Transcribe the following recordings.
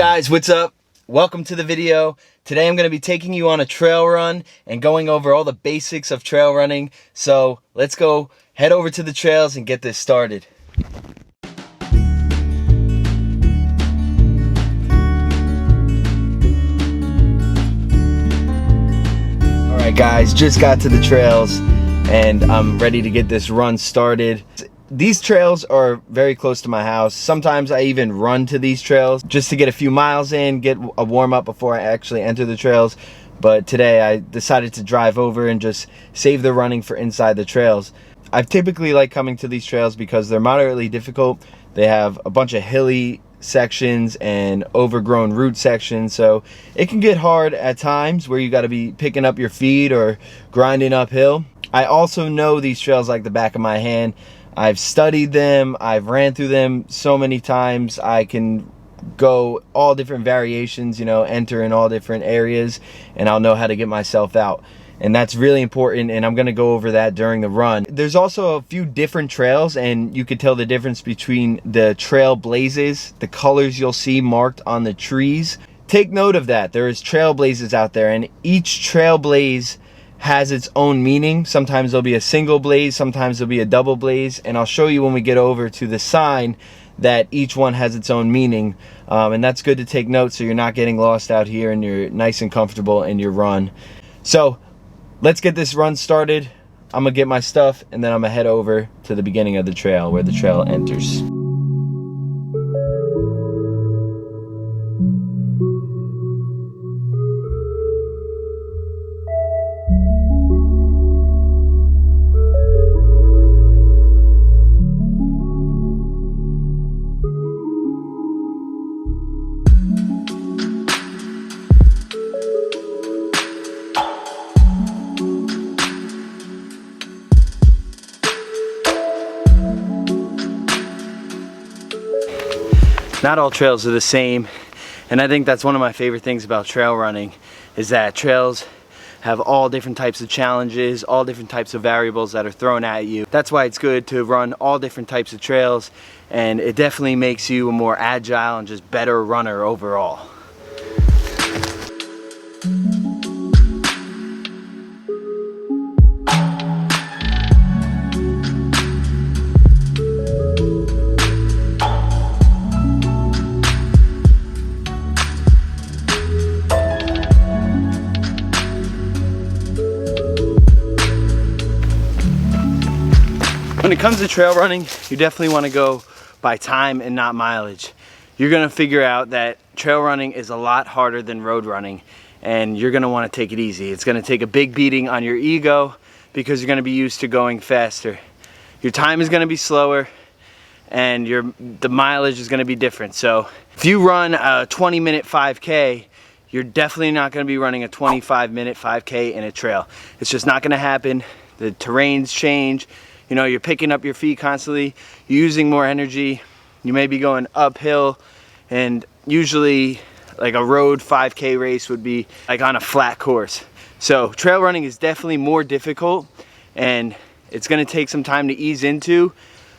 guys, what's up? Welcome to the video. Today I'm going to be taking you on a trail run and going over all the basics of trail running. So let's go head over to the trails and get this started. Alright guys, just got to the trails and I'm ready to get this run started. These trails are very close to my house. Sometimes I even run to these trails just to get a few miles in, get a warm up before I actually enter the trails. But today I decided to drive over and just save the running for inside the trails. I typically like coming to these trails because they're moderately difficult. They have a bunch of hilly sections and overgrown root sections, so it can get hard at times where you got to be picking up your feet or grinding uphill. I also know these trails like the back of my hand. I've studied them, I've ran through them so many times. I can go all different variations, you know, enter in all different areas, and I'll know how to get myself out. And that's really important, and I'm gonna go over that during the run. There's also a few different trails, and you could tell the difference between the trail blazes, the colors you'll see marked on the trees. Take note of that. There is trail blazes out there, and each trail blaze has its own meaning. Sometimes there'll be a single blaze, sometimes there'll be a double blaze, and I'll show you when we get over to the sign that each one has its own meaning, and that's good to take note so you're not getting lost out here and you're nice and comfortable in your run. So let's get this run started. I'm gonna get my stuff and then I'm gonna head over to the beginning of the trail where the trail enters. Not all trails are the same, and I think that's one of my favorite things about trail running is that trails have all different types of challenges, all different types of variables that are thrown at you. That's why it's good to run all different types of trails, and it definitely makes you a more agile and just better runner overall. When it comes to trail running, you definitely want to go by time and not mileage. You're going to figure out that trail running is a lot harder than road running, and you're going to want to take it easy. It's going to take a big beating on your ego because you're going to be used to going faster. Your time is going to be slower, and the mileage is going to be different. So if you run a 20-minute 5K, you're definitely not going to be running a 25-minute 5K in a trail. It's just not going to happen. The terrains change. You know, you're picking up your feet constantly, you're using more energy, you may be going uphill, and usually like a road 5K race would be like on a flat course. So trail running is definitely more difficult, and it's going to take some time to ease into.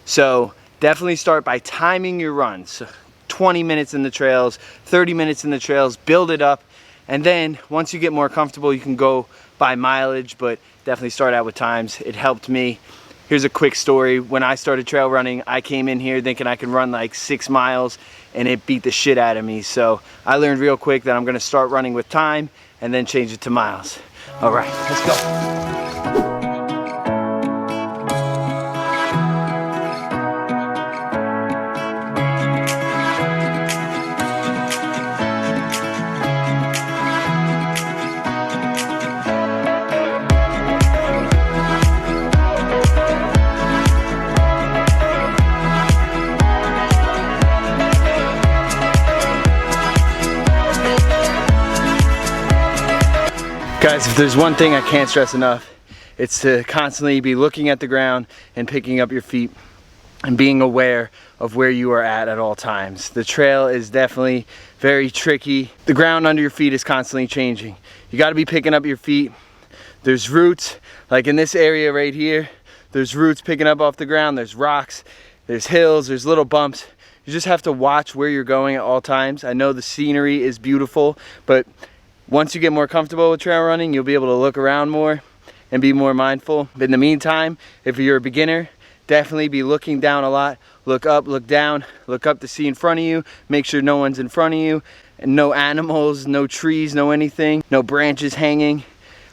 So definitely start by timing your runs. So 20 minutes in the trails, 30 minutes in the trails, build it up, and then once you get more comfortable you can go by mileage, but definitely start out with times. It helped me. Here's a quick story. When I started trail running, I came in here thinking I could run like 6 miles, and it beat the shit out of me. So I learned real quick that I'm gonna start running with time and then change it to miles. All right, let's go. Guys, if there's one thing I can't stress enough, it's to constantly be looking at the ground and picking up your feet and being aware of where you are at all times. The trail is definitely very tricky. The ground under your feet is constantly changing. You got to be picking up your feet. There's roots, like in this area right here, there's roots picking up off the ground, there's rocks, there's hills, there's little bumps. You just have to watch where you're going at all times. I know the scenery is beautiful, but once you get more comfortable with trail running, you'll be able to look around more and be more mindful. But in the meantime, if you're a beginner, definitely be looking down a lot. Look up, look down, look up to see in front of you. Make sure no one's in front of you, and no animals, no trees, no anything, no branches hanging.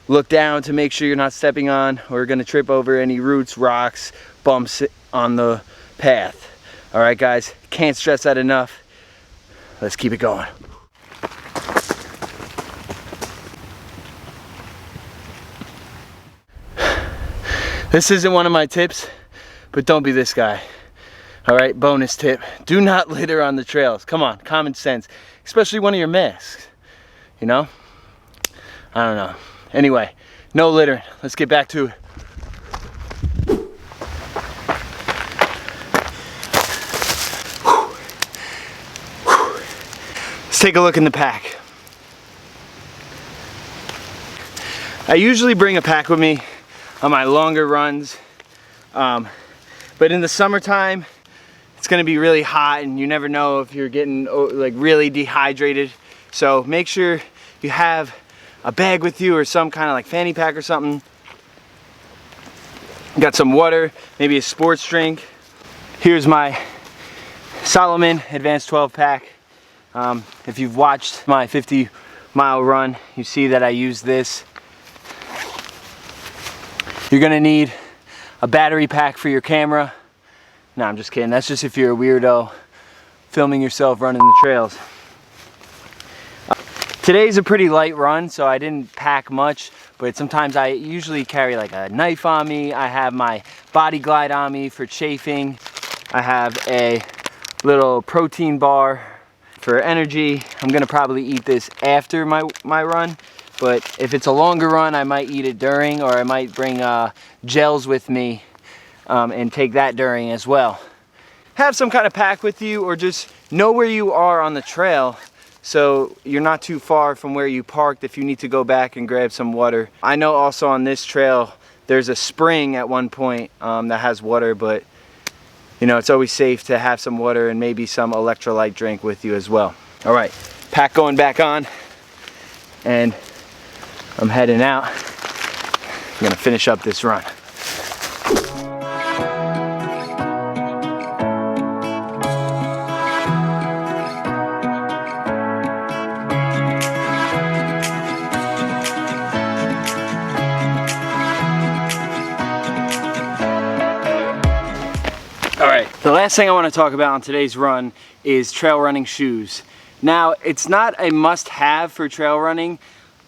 Look down to make sure you're not stepping on or gonna trip over any roots, rocks, bumps on the path. All right, guys, can't stress that enough. Let's keep it going. This isn't one of my tips, but don't be this guy. All right, bonus tip. Do not litter on the trails. Come on, common sense. Especially one of your masks, you know? I don't know. Anyway, no littering. Let's get back to it. Let's take a look in the pack. I usually bring a pack with me on my longer runs, but in the summertime it's going to be really hot and you never know if you're getting like really dehydrated, so make sure you have a bag with you or some kind of like fanny pack or something. Got some water, maybe a sports drink. Here's my Solomon Advanced 12 pack. If you've watched my 50-mile run, you see that I use this. You're gonna need a battery pack for your camera. No, I'm just kidding. That's just if you're a weirdo filming yourself running the trails. Today's a pretty light run, so I didn't pack much, but sometimes I usually carry like a knife on me. I have my Body Glide on me for chafing. I have a little protein bar for energy. I'm gonna probably eat this after my run. But if it's a longer run, I might eat it during, or I might bring gels with me and take that during as well. Have some kind of pack with you, or just know where you are on the trail so you're not too far from where you parked if you need to go back and grab some water. I know also on this trail there's a spring at one point that has water, but you know, it's always safe to have some water and maybe some electrolyte drink with you as well. All right, pack going back on, and I'm heading out. I'm gonna finish up this run. All right, the last thing I want to talk about on today's run is trail running shoes. Now, it's not a must-have for trail running,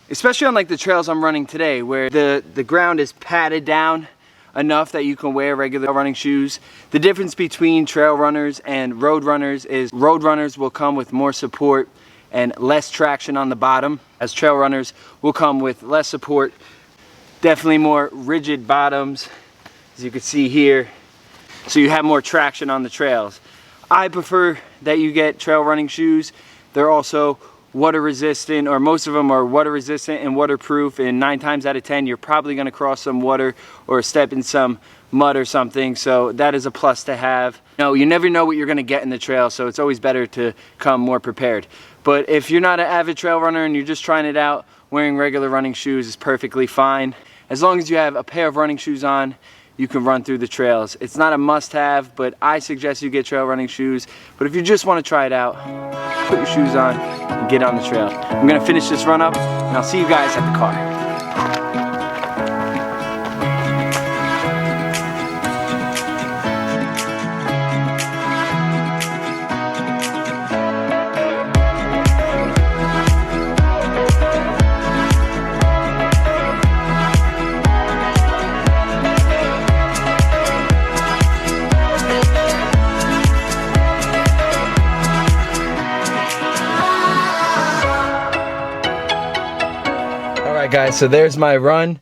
especially on like the trails I'm running today, where the ground is padded down enough that you can wear regular running shoes. The difference between trail runners and road runners is road runners will come with more support and less traction on the bottom, as trail runners will come with less support, definitely more rigid bottoms, as you can see here, so you have more traction on the trails. I prefer that you get trail running shoes. They're also water resistant, or most of them are water resistant and waterproof, and 9 times out of 10 you're probably going to cross some water or step in some mud or something, so that is a plus to have. No, you never know what you're going to get in the trail, so it's always better to come more prepared. But if you're not an avid trail runner and you're just trying it out, wearing regular running shoes is perfectly fine. As long as you have a pair of running shoes on, you can run through the trails. It's not a must-have, but I suggest you get trail running shoes. But if you just want to try it out, put your shoes on and get on the trail. I'm gonna finish this run up, and I'll see you guys at the car. Guys, so there's my run.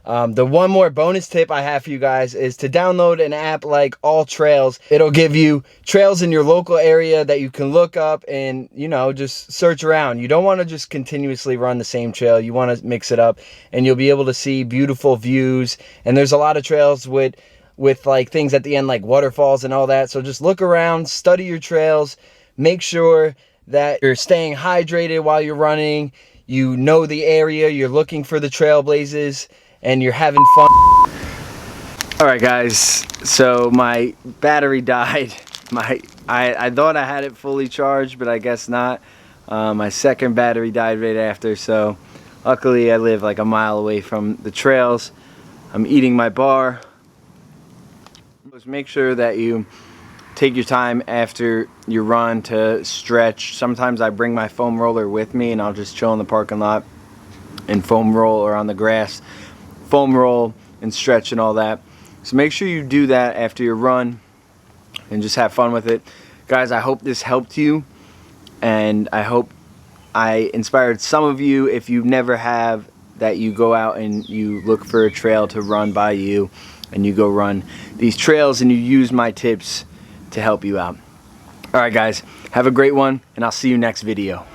The one more bonus tip I have for you guys is to download an app like All Trails. It'll give you trails in your local area that you can look up and, you know, just search around. You don't want to just continuously run the same trail. You want to mix it up, and you'll be able to see beautiful views. And there's a lot of trails with with like things at the end like waterfalls and all that. So just look around, study your trails, make sure that you're staying hydrated while you're running, you know the area, you're looking for the trailblazers, and you're having fun. Alright guys, so my battery died. I thought I had it fully charged, but I guess not. My second battery died right after, so luckily I live like a mile away from the trails. I'm eating my bar. Just make sure that you take your time after your run to stretch. Sometimes I bring my foam roller with me and I'll just chill in the parking lot and foam roll, or on the grass, foam roll and stretch and all that. So make sure you do that after your run and just have fun with it. Guys, I hope this helped you, and I hope I inspired some of you, if you never have, that you go out and you look for a trail to run by you and you go run these trails and you use my tips to help you out. Alright guys, have a great one, and I'll see you next video.